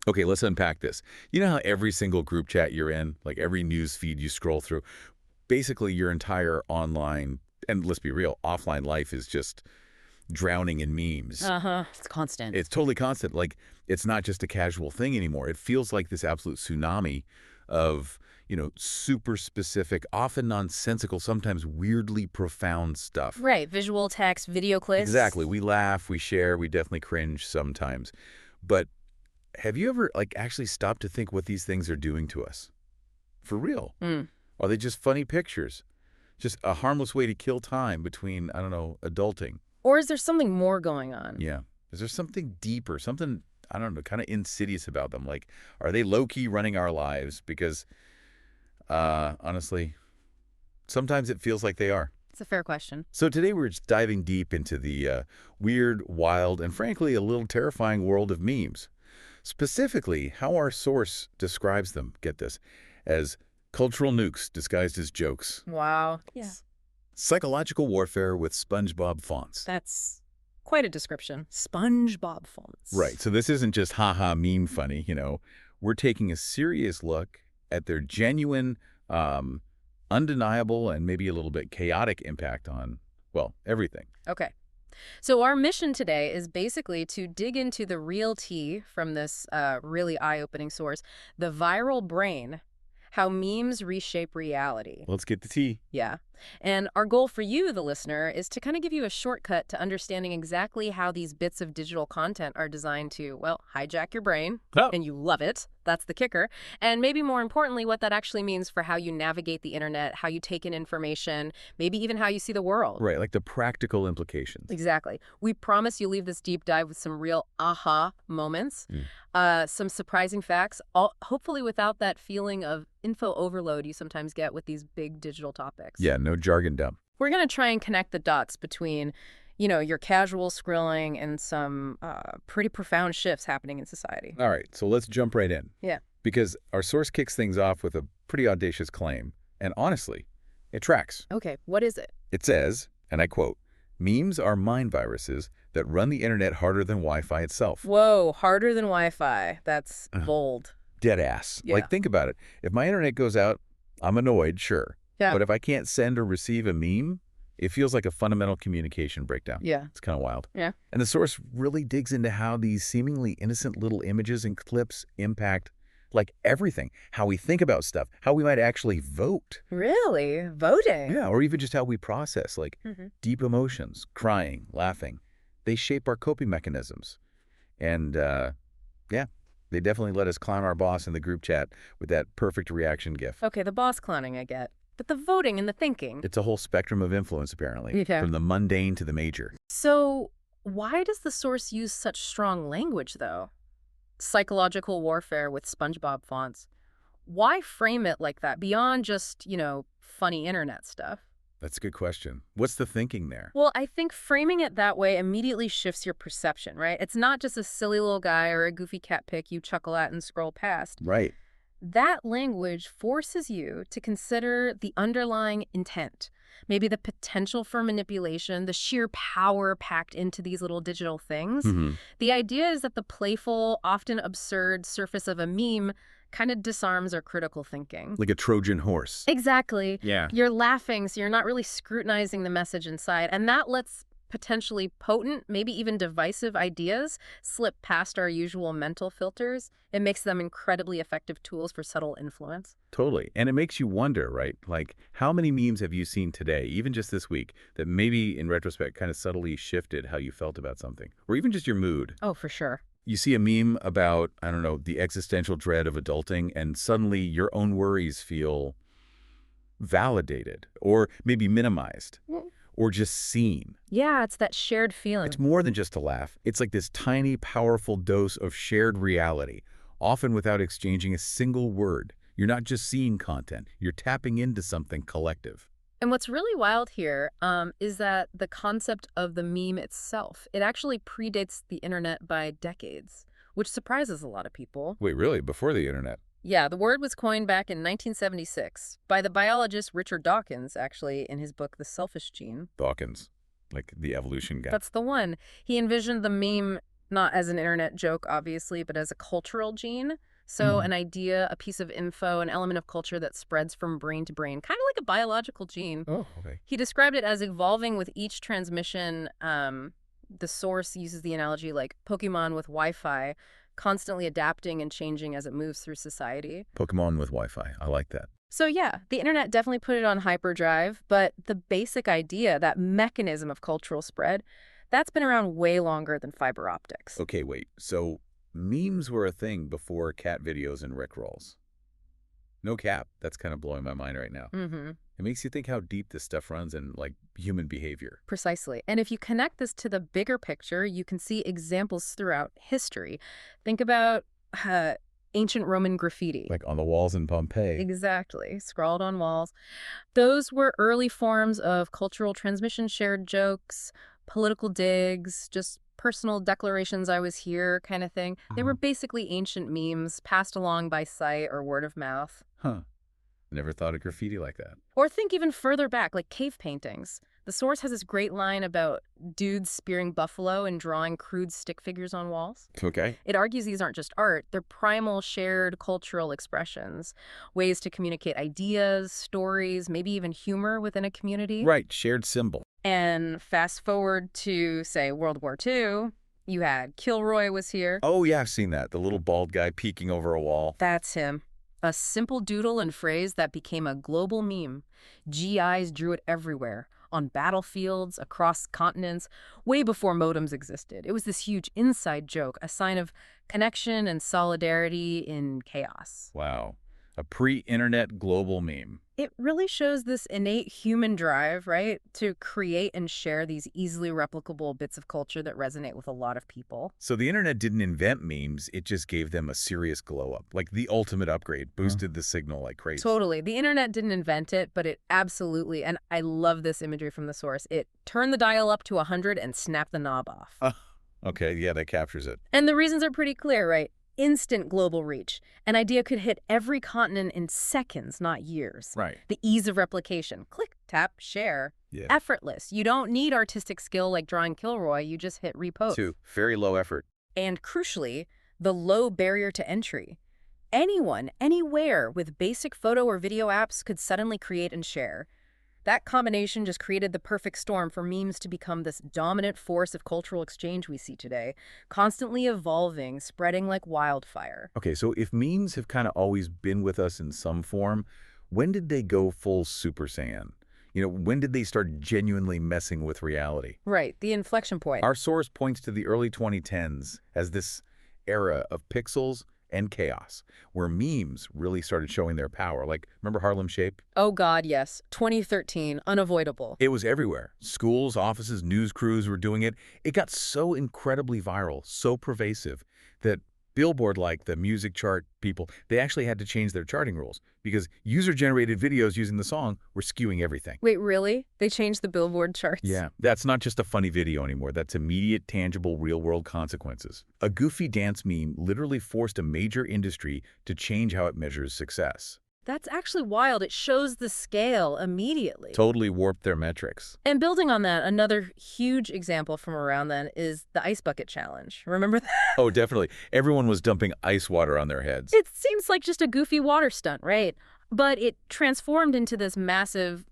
Okay, let's unpack this. You know how every single group chat you're in, like every news feed you scroll through, basically your entire online, and let's be real, offline life is just drowning in memes. Uh-huh. It's constant. It's totally constant. Like, it's not just a casual thing anymore. It feels like this absolute tsunami of, super specific, often nonsensical, sometimes weirdly profound stuff. Right. Visual text, video clips. Exactly. We laugh, we share, we definitely cringe sometimes. But have you ever, actually stopped to think what these things are doing to us? For real. Mm. Are they just funny pictures? Just a harmless way to kill time between, I don't know, adulting? Or is there something more going on? Yeah. Is there something deeper, something, I don't know, kind of insidious about them? Like, are they low-key running our lives? Because, honestly, sometimes it feels like they are. It's a fair question. So today we're just diving deep into the weird, wild, and frankly, a little terrifying world of memes. Specifically, how our source describes them, get this, as cultural nukes disguised as jokes. Wow. Yeah. Psychological warfare with SpongeBob fonts. That's quite a description. SpongeBob fonts. Right. So this isn't just haha meme funny, We're taking a serious look at their genuine, undeniable, and maybe a little bit chaotic impact on, well, everything. Okay. So our mission today is basically to dig into the real tea from this really eye-opening source, the viral brain, how memes reshape reality. Let's get the tea. Yeah. And our goal for you, the listener, is to kind of give you a shortcut to understanding exactly how these bits of digital content are designed to, well, hijack your brain, and you love it. That's the kicker. And maybe more importantly, what that actually means for how you navigate the internet, how you take in information, maybe even how you see the world. Right, like the practical implications. Exactly. We promise you leave this deep dive with some real aha moments, some surprising facts, hopefully without that feeling of info overload you sometimes get with these big digital topics. Yeah, no jargon dump. We're going to try and connect the dots between, your casual scrolling and some pretty profound shifts happening in society. All right, so let's jump right in. Yeah. Because our source kicks things off with a pretty audacious claim, and honestly, it tracks. Okay, what is it? It says, and I quote, "Memes are mind viruses that run the internet harder than Wi-Fi itself." Whoa, harder than Wi-Fi. That's bold. Dead ass. Yeah. Like, think about it. If my internet goes out, I'm annoyed, sure. Yeah. But if I can't send or receive a meme, it feels like a fundamental communication breakdown. Yeah. It's kind of wild. Yeah. And the source really digs into how these seemingly innocent little images and clips impact, everything. How we think about stuff. How we might actually vote. Really? Voting? Yeah, or even just how we process, deep emotions, crying, laughing. They shape our coping mechanisms. And, they definitely let us clown our boss in the group chat with that perfect reaction gif. Okay, the boss clowning I get. But the voting and the thinking. It's a whole spectrum of influence, apparently, Okay. from the mundane to the major. So why does the source use such strong language, though? Psychological warfare with SpongeBob fonts. Why frame it like that beyond just, funny internet stuff? That's a good question. What's the thinking there? Well, I think framing it that way immediately shifts your perception, right? It's not just a silly little guy or a goofy cat pic you chuckle at and scroll past. Right. That language forces you to consider the underlying intent, maybe the potential for manipulation, the sheer power packed into these little digital things. The idea is that the playful, often absurd surface of a meme kind of disarms our critical thinking. Like a Trojan horse. Exactly. Yeah. You're laughing, so you're not really scrutinizing the message inside. And that lets potentially potent, maybe even divisive ideas slip past our usual mental filters. It makes them incredibly effective tools for subtle influence. Totally. And it makes you wonder, right? How many memes have you seen today, even just this week, that maybe in retrospect kind of subtly shifted how you felt about something? Or even just your mood? Oh, for sure. You see a meme about, I don't know, the existential dread of adulting, and suddenly your own worries feel validated or maybe minimized. Or just seen. Yeah, it's that shared feeling. It's more than just a laugh. It's like this tiny, powerful dose of shared reality, often without exchanging a single word. You're not just seeing content. You're tapping into something collective. And what's really wild here is that the concept of the meme itself, it actually predates the internet by decades, which surprises a lot of people. Wait, really? Before the internet? Yeah, the word was coined back in 1976 by the biologist Richard Dawkins, actually, in his book, The Selfish Gene. Dawkins, like the evolution guy. That's the one. He envisioned the meme Not as an internet joke, obviously, but as a cultural gene. So an idea, a piece of info, an element of culture that spreads from brain to brain, kind of like a biological gene. Oh, okay. He described it as evolving with each transmission. The source uses the analogy like Pokemon with Wi-Fi, constantly adapting and changing as it moves through society. Pokemon with Wi-Fi. I like that. So yeah, the internet definitely put it on hyperdrive, but the basic idea, that mechanism of cultural spread, that's been around way longer than fiber optics. Okay, wait. So memes were a thing before cat videos and Rickrolls. No cap. That's kind of blowing my mind right now. Mm-hmm. It makes you think how deep this stuff runs in, like, human behavior. Precisely. And if you connect this to the bigger picture, you can see examples throughout history. Think about ancient Roman graffiti. Like on the walls in Pompeii. Exactly. Scrawled on walls. Those were early forms of cultural transmission, shared jokes, political digs, just personal declarations I was here kind of thing. They were basically ancient memes passed along by sight or word of mouth. Huh. Never thought of graffiti like that. Or think even further back, like cave paintings. The source has this great line about dudes spearing buffalo and drawing crude stick figures on walls. Okay. It argues these aren't just art, they're primal shared cultural expressions, ways to communicate ideas, stories, maybe even humor within a community. Right, shared symbol. And fast forward to, say, World War II, you had Kilroy was here. Oh, yeah, I've seen that. The little bald guy peeking over a wall. That's him. A simple doodle and phrase that became a global meme. GIs drew it everywhere, on battlefields, across continents, way before modems existed. It was this huge inside joke, a sign of connection and solidarity in chaos. Wow. A pre-internet global meme. It really shows this innate human drive, right, to create and share these easily replicable bits of culture that resonate with a lot of people. So the internet didn't invent memes, it just gave them a serious glow-up. Like the ultimate upgrade, boosted the signal like crazy. Totally. The internet didn't invent it, but it absolutely, and I love this imagery from the source, it turned the dial up to 100 and snapped the knob off. Okay, yeah, that captures it. And the reasons are pretty clear, right? Instant global reach. An idea could hit every continent in seconds, not years. Right. The ease of replication. Click, tap, share. Yeah. Effortless. You don't need artistic skill like drawing Kilroy. You just hit repost. 2, very low effort. And crucially, the low barrier to entry. Anyone, anywhere, with basic photo or video apps could suddenly create and share. That combination just created the perfect storm for memes to become this dominant force of cultural exchange we see today, constantly evolving, spreading like wildfire. Okay, so if memes have kind of always been with us in some form, when did they go full Super Saiyan? You know, when did they start genuinely messing with reality? Right, the inflection point. Our source points to the early 2010s as this era of pixels and chaos, where memes really started showing their power. Like, remember Harlem Shake? Oh God, yes. 2013, unavoidable. It was everywhere. Schools, offices, news crews were doing it. It got so incredibly viral, so pervasive, that Billboard, like the music chart people, they actually had to change their charting rules because user-generated videos using the song were skewing everything. Wait, really? They changed the Billboard charts? Yeah, that's not just a funny video anymore. That's immediate, tangible, real-world consequences. A goofy dance meme literally forced a major industry to change how it measures success. That's actually wild. It shows the scale immediately. Totally warped their metrics. And building on that, another huge example from around then is the Ice Bucket Challenge. Remember that? Oh, definitely. Everyone was dumping ice water on their heads. It seems like just a goofy water stunt, right? But it transformed into this massive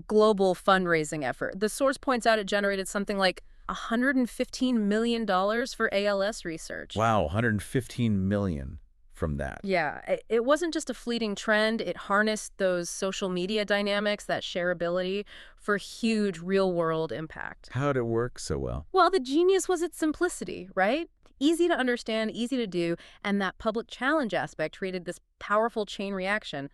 global fundraising effort. The source points out it generated something like $115 million for ALS research. Wow, $115 million from that. Yeah, it wasn't just a fleeting trend. It harnessed those social media dynamics, that shareability, for huge real-world impact. How'd it work so well? Well, the genius was its simplicity, right? Easy to understand, easy to do, and that public challenge aspect created this powerful chain reaction.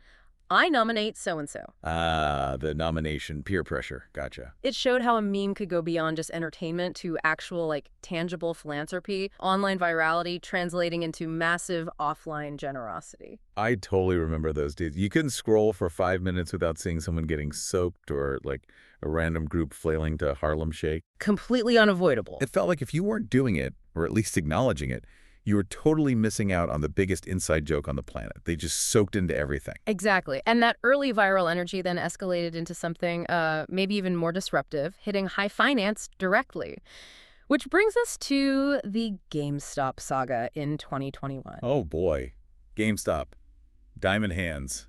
I nominate so-and-so. The nomination, peer pressure. Gotcha. It showed how a meme could go beyond just entertainment to actual, like, tangible philanthropy, online virality translating into massive offline generosity. I totally remember those days. You couldn't scroll for 5 minutes without seeing someone getting soaked or, like, a random group flailing to Harlem Shake. Completely unavoidable. It felt like if you weren't doing it, or at least acknowledging it, you were totally missing out on the biggest inside joke on the planet. They just soaked into everything. Exactly. And that early viral energy then escalated into something maybe even more disruptive, hitting high finance directly. Which brings us to the GameStop saga in 2021. Oh boy. GameStop. Diamond hands.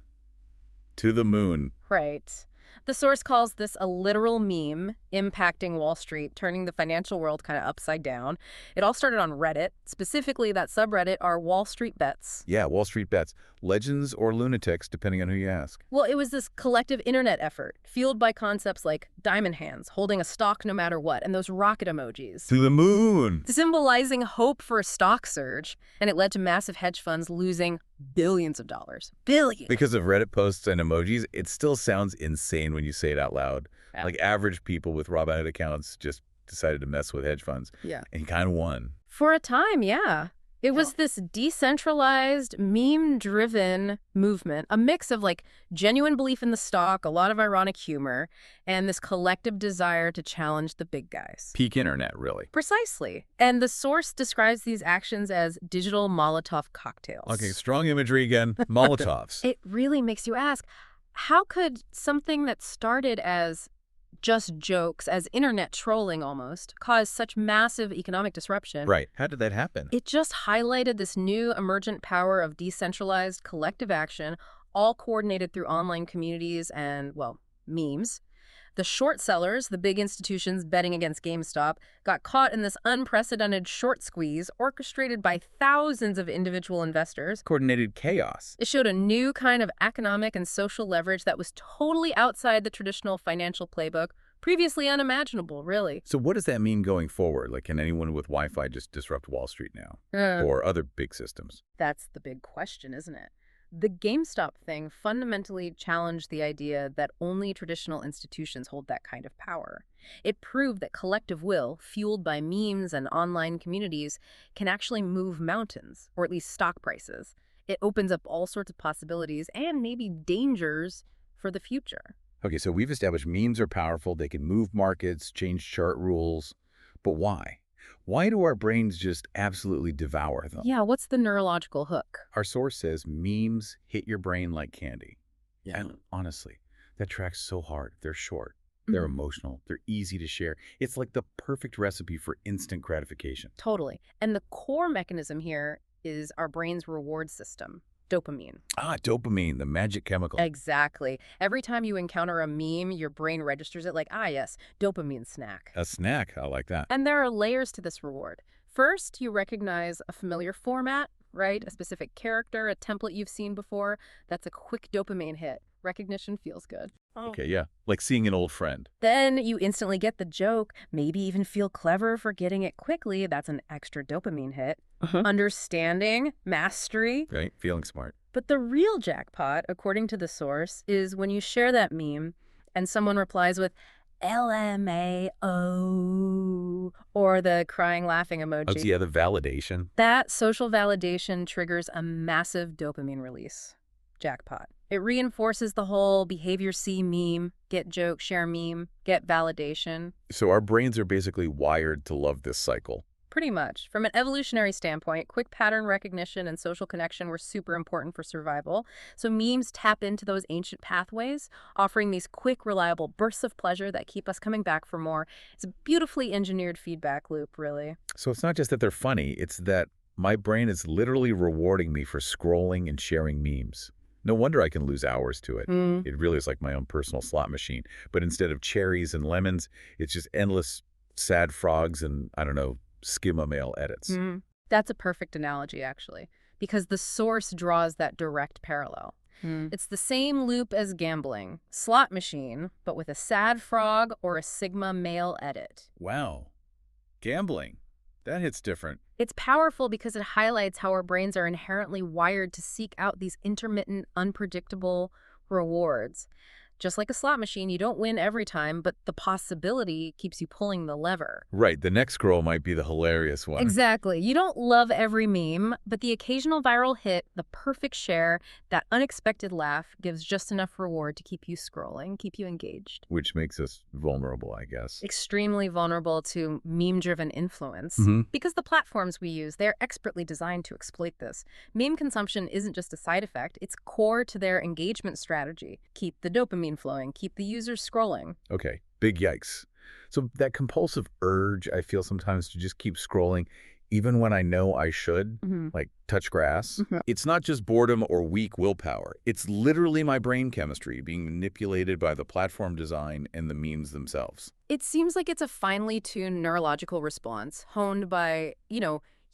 To the moon. Right. The source calls this a literal meme impacting Wall Street, turning the financial world kind of upside down. It all started on Reddit. Specifically, that subreddit are Wall Street bets. Yeah, Wall Street bets. Legends or lunatics, depending on who you ask. Well, it was this collective internet effort, fueled by concepts like diamond hands, holding a stock no matter what, and those rocket emojis. To the moon! Symbolizing hope for a stock surge, and it led to massive hedge funds losing billions of dollars. Billions! Because of Reddit posts and emojis, it still sounds insane when you say it out loud. Yeah. Like average people with Robinhood accounts just decided to mess with hedge funds. Yeah. And he kind of won. For a time, yeah. It was this decentralized, meme-driven movement, a mix of like genuine belief in the stock, a lot of ironic humor, and this collective desire to challenge the big guys. Peak internet, really. Precisely. And the source describes these actions as digital Molotov cocktails. Okay, strong imagery again. Molotovs. It really makes you ask, how could something that started as just jokes, as internet trolling almost, cause such massive economic disruption? Right. How did that happen? It just highlighted this new emergent power of decentralized collective action, all coordinated through online communities and, well, memes. The short sellers, the big institutions betting against GameStop, got caught in this unprecedented short squeeze orchestrated by thousands of individual investors. Coordinated chaos. It showed a new kind of economic and social leverage that was totally outside the traditional financial playbook, previously unimaginable, really. So what does that mean going forward? Like, can anyone with Wi-Fi just disrupt Wall Street now? Or other big systems? That's the big question, isn't it? The GameStop thing fundamentally challenged the idea that only traditional institutions hold that kind of power. It proved that collective will, fueled by memes and online communities, can actually move mountains, or at least stock prices. It opens up all sorts of possibilities and maybe dangers for the future. Okay, so we've established memes are powerful. They can move markets, change chart rules. But why? Why do our brains just absolutely devour them? Yeah, what's the neurological hook? Our source says memes hit your brain like candy. Yeah. And honestly, that tracks so hard. They're short. They're emotional. They're easy to share. It's like the perfect recipe for instant gratification. Totally. And the core mechanism here is our brain's reward system. Dopamine. Ah, dopamine, the magic chemical. Exactly. Every time you encounter a meme, your brain registers it like, ah, yes, dopamine snack. A snack, I like that. And there are layers to this reward. First, you recognize a familiar format, right? A specific character, a template you've seen before. That's a quick dopamine hit. Recognition feels good. Okay, yeah. Like seeing an old friend. Then you instantly get the joke, maybe even feel clever for getting it quickly. That's an extra dopamine hit. Understanding, mastery. Right? Feeling smart. But the real jackpot, according to the source, is when you share that meme and someone replies with LMAO or the crying laughing emoji. Oh, yeah, the validation. That social validation triggers a massive dopamine release. Jackpot. It reinforces the whole behavior C meme, get joke, share meme, get validation. So our brains are basically wired to love this cycle. Pretty much. From an evolutionary standpoint, quick pattern recognition and social connection were super important for survival. So memes tap into those ancient pathways, offering these quick, reliable bursts of pleasure that keep us coming back for more. It's a beautifully engineered feedback loop, really. So it's not just that they're funny, it's that my brain is literally rewarding me for scrolling and sharing memes. No wonder I can lose hours to it. It really is like my own personal slot machine. But instead of cherries and lemons, it's just endless sad frogs and, I don't know, schema mail edits. That's a perfect analogy, actually, because the source draws that direct parallel. It's the same loop as gambling. Slot machine, but with a sad frog or a sigma mail edit. Wow. Gambling. That hits different. It's powerful because it highlights how our brains are inherently wired to seek out these intermittent, unpredictable rewards. Just like a slot machine, you don't win every time, but the possibility keeps you pulling the lever. Right. The next scroll might be the hilarious one. Exactly. You don't love every meme, but the occasional viral hit, the perfect share, that unexpected laugh gives just enough reward to keep you scrolling, keep you engaged. Which makes us vulnerable, I guess. Extremely vulnerable to meme-driven influence. Because the platforms we use, they're expertly designed to exploit this. Meme consumption isn't just a side effect, it's core to their engagement strategy. Keep the dopamine flowing, keep the users scrolling. Okay, big yikes. So that compulsive urge I feel sometimes to just keep scrolling, even when I know I should, Hmm. like touch grass, Yeah. it's not just boredom or weak willpower. It's literally my brain chemistry being manipulated by the platform design and the memes themselves. It seems like it's a finely tuned neurological response honed by,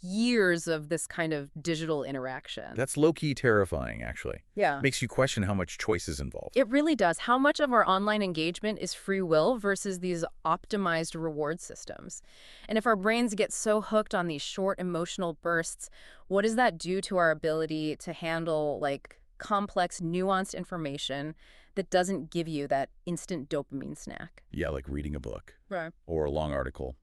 years of this kind of digital interaction. That's low-key terrifying, actually. Yeah. Makes you question how much choice is involved. It really does. How much of our online engagement is free will versus these optimized reward systems? And if our brains get so hooked on these short emotional bursts, what does that do to our ability to handle, like, complex, nuanced information that doesn't give you that instant dopamine snack? Yeah, like reading a book Right. or a long article.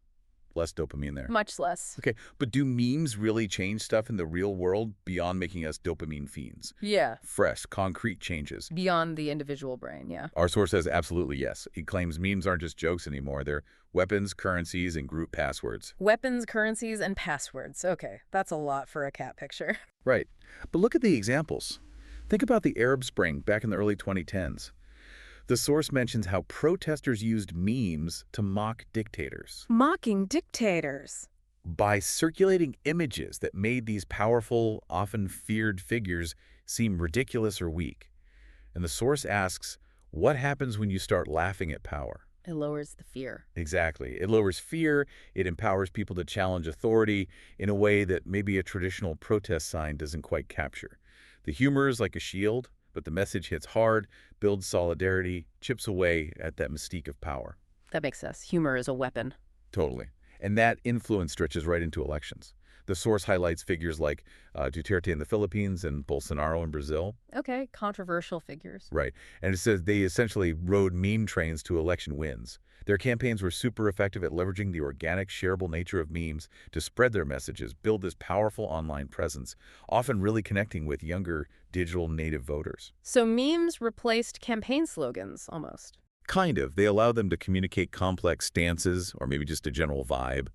Less dopamine there. Much less. Okay, but do memes really change stuff in the real world beyond making us dopamine fiends? Yeah. Fresh, concrete changes. Beyond the individual brain, yeah. Our source says absolutely yes. He claims memes aren't just jokes anymore. They're weapons, currencies, and group passwords. Weapons, currencies, and passwords. Okay, that's a lot for a cat picture. Right. But look at the examples. Think about the Arab Spring back in the early 2010s. The source mentions how protesters used memes to mock dictators Mocking dictators. by circulating images that made these powerful, often feared figures seem ridiculous or weak. And the source asks, what happens when you start laughing at power? It lowers the fear. Exactly. It lowers fear. It empowers people to challenge authority in a way that maybe a traditional protest sign doesn't quite capture. The humor is like a shield, but the message hits hard, builds solidarity, chips away at that mystique of power. That makes sense. Humor is a weapon. Totally. And that influence stretches right into elections. The source highlights figures like Duterte in the Philippines and Bolsonaro in Brazil. Okay, controversial figures. Right. And it says they essentially rode meme trains to election wins. Their campaigns were super effective at leveraging the organic, shareable nature of memes to spread their messages, build this powerful online presence, often really connecting with younger digital native voters. So memes replaced campaign slogans, almost. Kind of. They allow them to communicate complex stances or maybe just a general vibe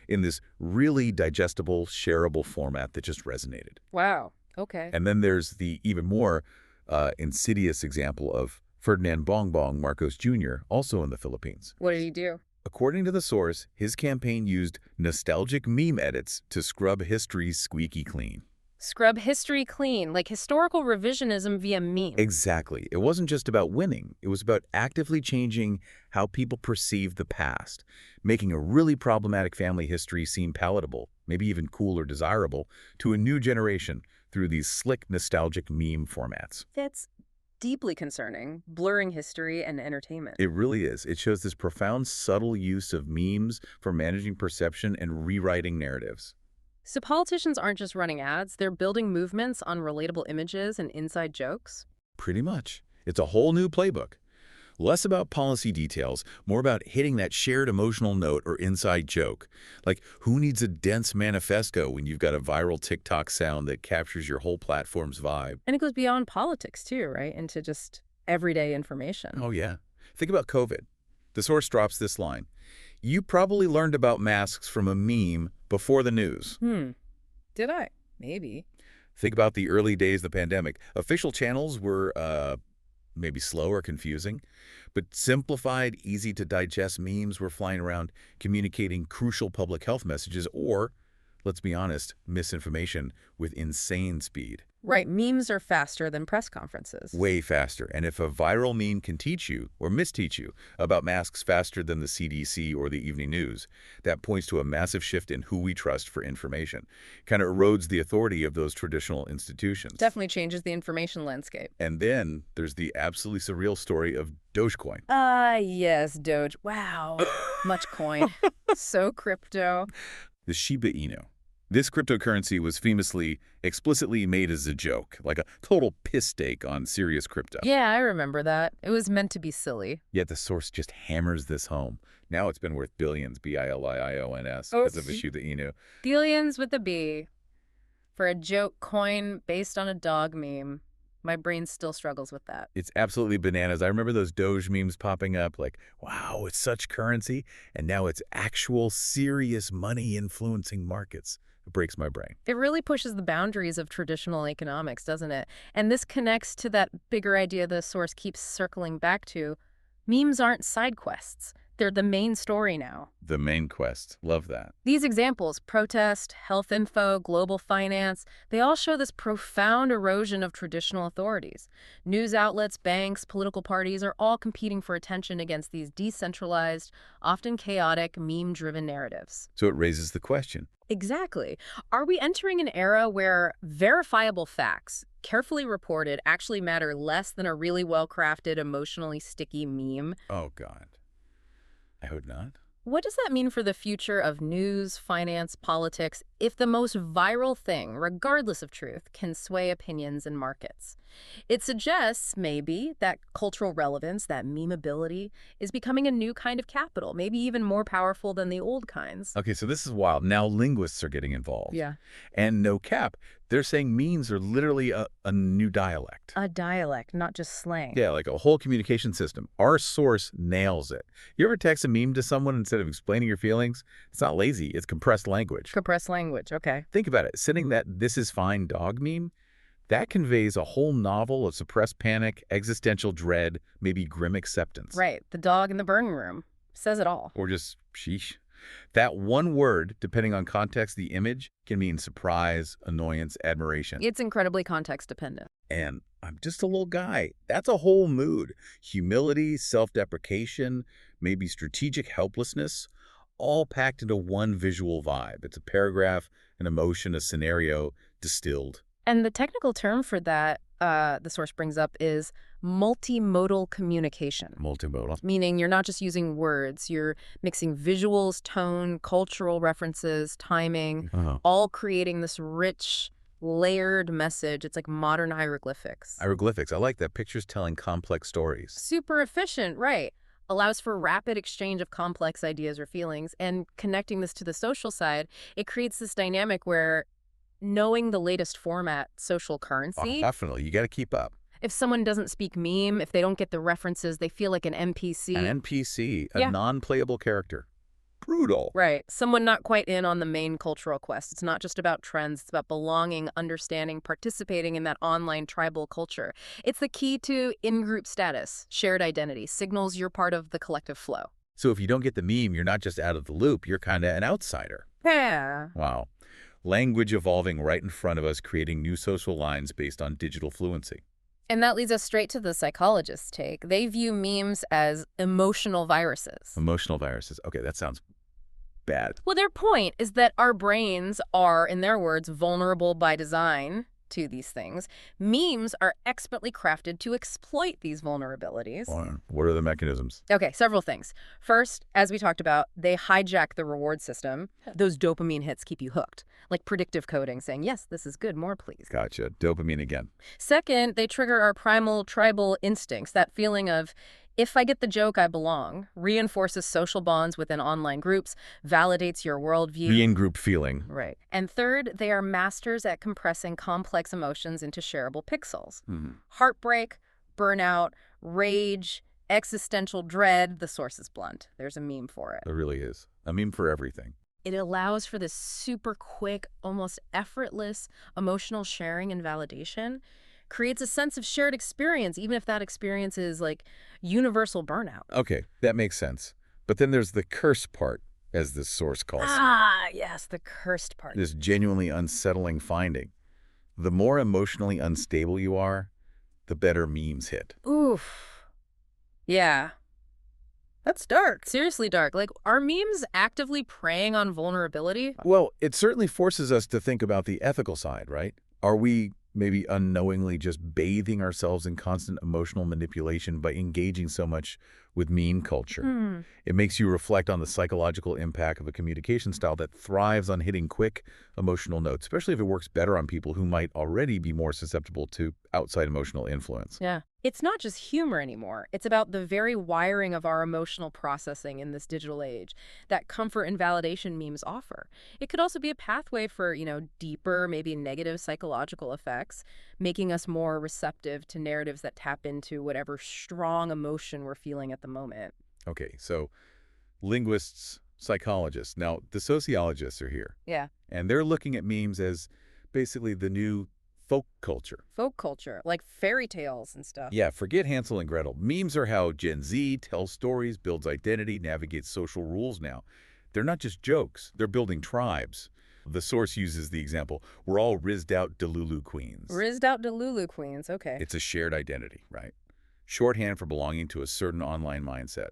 in this really digestible, shareable format that just resonated. Wow. Okay. And then there's the even more insidious example of Ferdinand Bongbong Marcos Jr., also in the Philippines. What did he do? According to the source, his campaign used nostalgic meme edits to scrub history squeaky clean. Scrub history clean, like historical revisionism via meme. Exactly. It wasn't just about winning. It was about actively changing how people perceive the past, making a really problematic family history seem palatable, maybe even cool or desirable, to a new generation through these slick, nostalgic meme formats. That's deeply concerning, blurring history and entertainment. It really is. It shows this profound, subtle use of memes for managing perception and rewriting narratives. So politicians aren't just running ads, they're building movements on relatable images and inside jokes? Pretty much. It's a whole new playbook. Less about policy details, more about hitting that shared emotional note or inside joke. Like, who needs a dense manifesto when you've got a viral TikTok sound that captures your whole platform's vibe? And it goes beyond politics too, right? Into just everyday information. Oh, yeah. Think about COVID. The source drops this line. You probably learned about masks from a meme before the news. Did I? Maybe. Think about the early days of the pandemic. Official channels were maybe slow or confusing, but simplified, easy-to-digest memes were flying around communicating crucial public health messages or, let's be honest, misinformation with insane speed. Right, memes are faster than press conferences. Way faster. And if a viral meme can teach you or misteach you about masks faster than the CDC or the evening news, that points to a massive shift in who we trust for information. Kind of erodes the authority of those traditional institutions. Definitely changes the information landscape. And then there's the absolutely surreal story of Dogecoin. Yes, Doge. Wow. Much coin. So crypto. The Shiba Inu. This cryptocurrency was famously, explicitly made as a joke, like a total piss take on serious crypto. Yeah, I remember that. It was meant to be silly. Yet the source just hammers this home. Now it's been worth billions, B-I-L-I-O-N-S, Oh, because of the Shiba Inu. Billions with a B. For a joke coin based on a dog meme. My brain still struggles with that. It's absolutely bananas. I remember those Doge memes popping up like, wow, it's such currency, and now it's actual serious money influencing markets. It breaks my brain. It really pushes the boundaries of traditional economics, doesn't it? And this connects to that bigger idea the source keeps circling back to. Memes aren't side quests. they're the main story now. The main quest. Love that. These examples, protest, health info, global finance, they all show this profound erosion of traditional authorities. News outlets, banks, political parties are all competing for attention against these decentralized, often chaotic, meme-driven narratives. So it raises the question. Exactly. Are we entering an era where verifiable facts, carefully reported, actually matter less than a really well-crafted, emotionally sticky meme? Oh, God. I hope not. What does that mean for the future of news, finance, politics, if the most viral thing, regardless of truth, can sway opinions and markets? It suggests, maybe, that cultural relevance, that memeability, is becoming a new kind of capital, maybe even more powerful than the old kinds. Okay, so this is wild. Now linguists are getting involved. Yeah. And no cap, they're saying memes are literally a new dialect. A dialect, not just slang. Yeah, like a whole communication system. Our source nails it. You ever text a meme to someone instead of explaining your feelings? It's not lazy, it's compressed language. Compressed language, okay. Think about it. Sending that "this is fine" dog meme, that conveys a whole novel of suppressed panic, existential dread, maybe grim acceptance. Right, the dog in the burning room. Says it all. Or just sheesh. That one word, depending on context, the image, can mean surprise, annoyance, admiration. It's incredibly context dependent. And I'm just a little guy. That's a whole mood. Humility, self-deprecation, maybe strategic helplessness, all packed into one visual vibe. It's a paragraph, an emotion, a scenario distilled. And the technical term for that, the source brings up, is multimodal communication. Multimodal. Meaning you're not just using words, you're mixing visuals, tone, cultural references, timing, all creating this rich, layered message. It's like modern hieroglyphics. Hieroglyphics. I like that. Pictures telling complex stories. Super efficient, right. Allows for rapid exchange of complex ideas or feelings. And connecting this to the social side, it creates this dynamic where knowing the latest format, social currency. Oh, definitely. You got to keep up. If someone doesn't speak meme, if they don't get the references, they feel like an NPC. An NPC, a non-playable character. Brutal. Right. Someone not quite in on the main cultural quest. It's not just about trends. It's about belonging, understanding, participating in that online tribal culture. It's the key to in-group status, shared identity, signals you're part of the collective flow. So if you don't get the meme, you're not just out of the loop, you're kind of an outsider. Yeah. Wow. Language evolving right in front of us, creating new social lines based on digital fluency. And that leads us straight to the psychologist's take. They view memes as emotional viruses. Emotional viruses. Okay, that sounds bad. Well, their point is that our brains are, in their words, vulnerable by design to these things. Memes are expertly crafted to exploit these vulnerabilities. What are the mechanisms? Okay, several things. First, as we talked about, they hijack the reward system. Those dopamine hits keep you hooked, like predictive coding saying, yes, this is good, more please. Gotcha. Dopamine again. Second, they trigger our primal tribal instincts, that feeling of, if I get the joke, I belong, reinforces social bonds within online groups, validates your worldview. The in-group feeling. Right. And third, they are masters at compressing complex emotions into shareable pixels. Heartbreak, burnout, rage, existential dread, the source is blunt. There's a meme for it. There really is. A meme for everything. It allows for this super quick, almost effortless emotional sharing and validation. Creates a sense of shared experience, even if that experience is like universal burnout. Okay, that makes sense. But then there's the curse part, as this source calls it. Ah, yes, the cursed part. This genuinely unsettling finding. The more emotionally unstable you are, the better memes hit. Oof. Yeah. That's dark. Seriously dark. Like, are memes actively preying on vulnerability? Well, it certainly forces us to think about the ethical side, right? Are we maybe unknowingly just bathing ourselves in constant emotional manipulation by engaging so much with meme culture? It makes you reflect on the psychological impact of a communication style that thrives on hitting quick emotional notes, especially if it works better on people who might already be more susceptible to outside emotional influence. Yeah. It's not just humor anymore. It's about the very wiring of our emotional processing in this digital age that comfort and validation memes offer. It could also be a pathway for, deeper, maybe negative psychological effects, making us more receptive to narratives that tap into whatever strong emotion we're feeling at the moment. Okay, so linguists, psychologists. Now, the sociologists are here. Yeah. And they're looking at memes as basically the new folk culture. Folk culture, like fairy tales and stuff. Yeah, forget Hansel and Gretel. Memes are how Gen Z tells stories, builds identity, navigates social rules now. They're not just jokes. They're building tribes. The source uses the example, we're all rizzed out Delulu queens. Rizzed out Delulu queens, okay. It's a shared identity, right? Shorthand for belonging to a certain online mindset.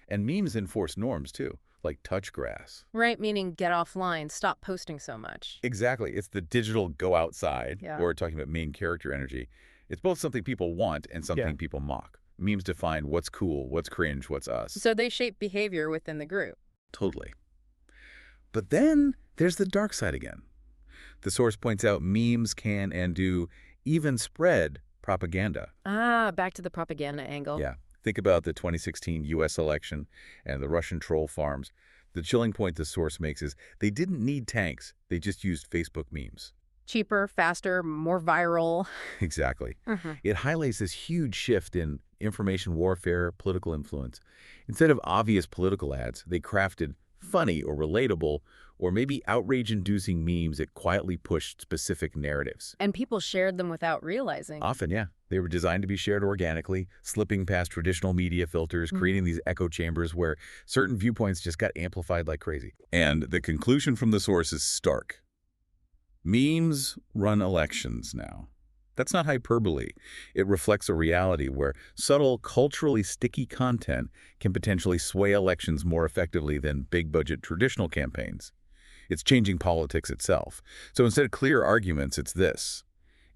And memes enforce norms, too, like touch grass. Right, meaning get offline, stop posting so much. Exactly. It's the digital go outside, Yeah. or talking about main character energy. It's both something people want and something people mock. Memes define what's cool, what's cringe, what's us. So they shape behavior within the group. Totally. But then there's the dark side again. The source points out memes can and do even spread propaganda. Ah, back to the propaganda angle. Yeah. Think about the 2016 U.S. election and the Russian troll farms. The chilling point the source makes is they didn't need tanks. They just used Facebook memes. Cheaper, faster, more viral. Exactly. It highlights this huge shift in information warfare, political influence. Instead of obvious political ads, they crafted funny or relatable or maybe outrage-inducing memes that quietly pushed specific narratives. And people shared them without realizing. Often, yeah. They were designed to be shared organically, slipping past traditional media filters, creating these echo chambers where certain viewpoints just got amplified like crazy. And the conclusion from the source is stark. Memes run elections now. That's not hyperbole. It reflects a reality where subtle, culturally sticky content can potentially sway elections more effectively than big-budget traditional campaigns. It's changing politics itself. So instead of clear arguments, it's this: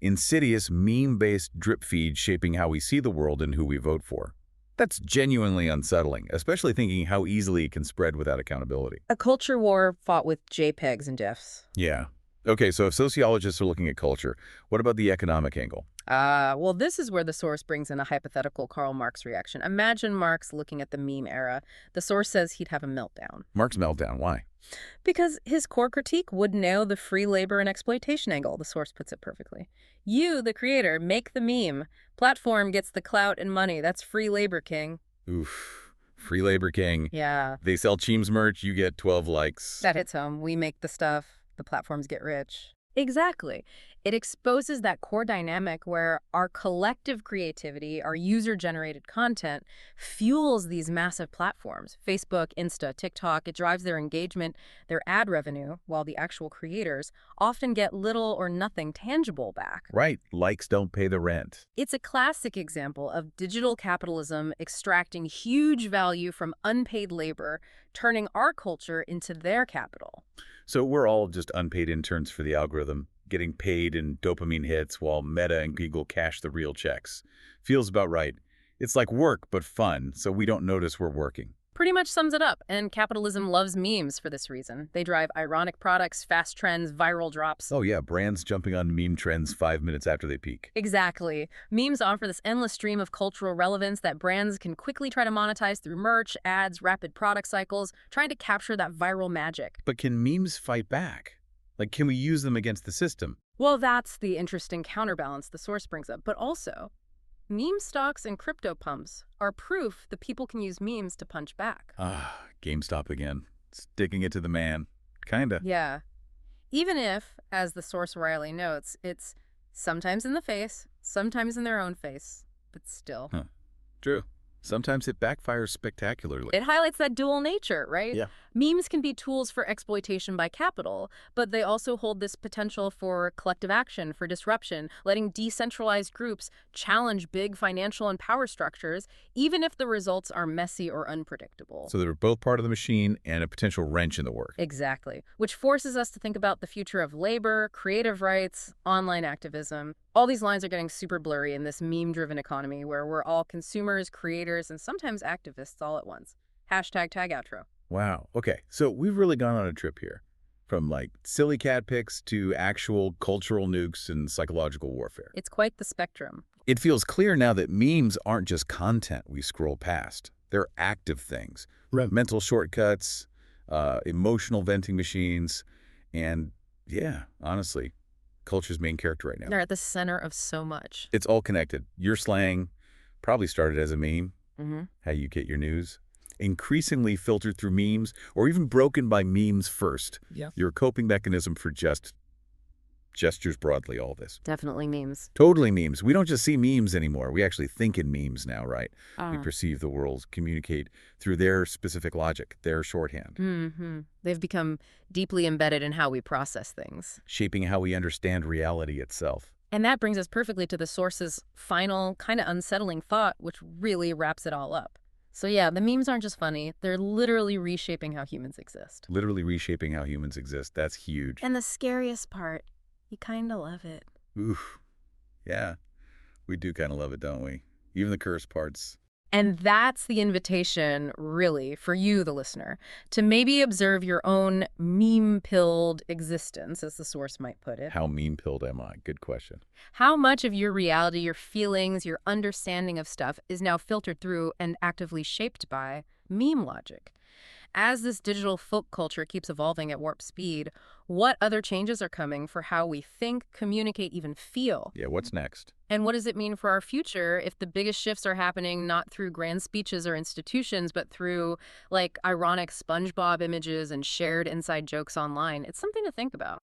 insidious, meme-based drip feed shaping how we see the world and who we vote for. That's genuinely unsettling, especially thinking how easily it can spread without accountability. A culture war fought with JPEGs and GIFs. Yeah. Okay, so if sociologists are looking at culture, what about the economic angle? Well, this is where the source brings in a hypothetical Karl Marx reaction. Imagine Marx looking at the meme era. The source says he'd have a meltdown. Marx meltdown, why? Because his core critique would nail the free labor and exploitation angle, the source puts it perfectly. You, the creator, make the meme. Platform gets the clout and money. That's free labor, king. Oof. Free labor king. Yeah. They sell Cheems merch, you get 12 likes. That hits home. We make the stuff. The platforms get rich. Exactly. It exposes that core dynamic where our collective creativity, our user-generated content, fuels these massive platforms. Facebook, Insta, TikTok, it drives their engagement, their ad revenue, while the actual creators often get little or nothing tangible back. Right. Likes don't pay the rent. It's a classic example of digital capitalism extracting huge value from unpaid labor, turning our culture into their capital. So we're all just unpaid interns for the algorithm, getting paid in dopamine hits while Meta and Google cash the real checks. Feels about right. It's like work, but fun, so we don't notice we're working. Pretty much sums it up, and capitalism loves memes for this reason. They drive ironic products, fast trends, viral drops. Oh yeah, brands jumping on meme trends 5 minutes after they peak. Exactly. Memes offer this endless stream of cultural relevance that brands can quickly try to monetize through merch, ads, rapid product cycles, trying to capture that viral magic. But can memes fight back? Like, can we use them against the system? Well, that's the interesting counterbalance the source brings up, but also meme stocks and crypto pumps are proof that people can use memes to punch back. GameStop again. Sticking it to the man. Kinda. Yeah. Even if, as the source wryly notes, it's sometimes in the face, sometimes in their own face, but still. True. Sometimes it backfires spectacularly. It highlights that dual nature, right? Yeah. Memes can be tools for exploitation by capital, but they also hold this potential for collective action, for disruption, letting decentralized groups challenge big financial and power structures, even if the results are messy or unpredictable. So they're both part of the machine and a potential wrench in the work. Exactly. Which forces us to think about the future of labor, creative rights, online activism. All these lines are getting super blurry in this meme-driven economy where we're all consumers, creators, and sometimes activists all at once. Hashtag tag outro. Wow. Okay. So we've really gone on a trip here. From like silly cat pics to actual cultural nukes and psychological warfare. It's quite the spectrum. It feels clear now that memes aren't just content we scroll past. They're active things. Right. Mental shortcuts, emotional venting machines, and yeah, honestly, culture's main character right now. They're at the center of so much. It's all connected. Your slang probably started as a meme. Mm-hmm. How you get your news. Increasingly filtered through memes or even broken by memes first. Yeah. Your coping mechanism for just Gestures broadly, all this. Definitely memes. Totally memes. We don't just see memes anymore. We actually think in memes now, right? We Uh, perceive the world, communicate through their specific logic, their shorthand, They've become deeply embedded in how we process things. shaping how we understand reality itself. And that brings us perfectly to the source's final, kind of unsettling thought, which really wraps it all up. So yeah, the memes aren't just funny. They're literally reshaping how humans exist. Literally reshaping how humans exist. That's huge. And the scariest part, you kind of love it. Oof. Yeah, we do kind of love it, don't we? Even the curse parts. And that's the invitation, really, for you, the listener, to maybe observe your own meme-pilled existence, as the source might put it. How meme-pilled am I? Good question. How much of your reality, your feelings, your understanding of stuff is now filtered through and actively shaped by meme logic? As this digital folk culture keeps evolving at warp speed, what other changes are coming for how we think, communicate, even feel? Yeah, what's next? And what does it mean for our future if the biggest shifts are happening not through grand speeches or institutions, but through, like, ironic SpongeBob images and shared inside jokes online? It's something to think about.